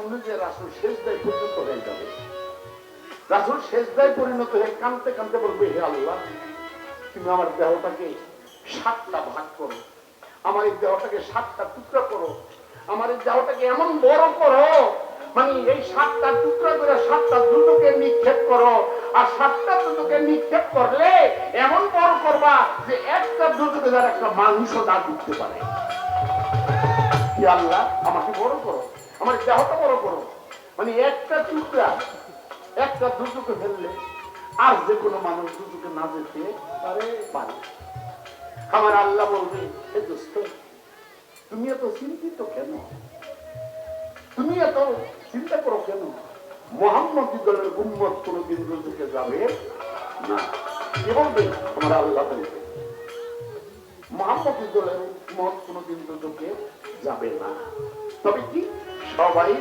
সামনে যে রাসূল সেজদায় পরিণত হয়ে যাবে, রাসূল সেজদায় পরিণত হয়ে কাঁদতে কাঁদতে বলবে, হে আল্লাহ, তুমি আমার দেহটাকে 7টা ভাগ করো, আমার এই দেহটাকে 7টা টুকরা করো, আমার এই দেহটাকে এমন বড় করো, মানে এই 7টা টুকরা করে 7টা দুটোকে নিক্ষেপ করো, আর 7টা দুটোকে নিক্ষেপ করলে এমন বড় করবা যে একটা দুটোকে যারা একটা মাংস না ঢুকতে পারে। কি আল্লাহ, আমাকে বড় করো, আমার দেহটা বড় করো, মানে একটা টুকরা একটা দুটোকে ফেললে আর যে কোনো মানুষ দুটোকে না যেতে পারে। আমার আল্লাহ বলবে, হে দোস্ত, তুমি এত চিন্তিত কেন, তুমি এত চিন্তা করো কেন? মুহাম্মদী দলের উম্মত কোনদিন দুটোকে যাবে না। কি বলবে আমার আল্লাহ? বলবে মুহাম্মদী দলের উম্মত কোনদিন দুটোকে যাবে না। তবে কি সবাই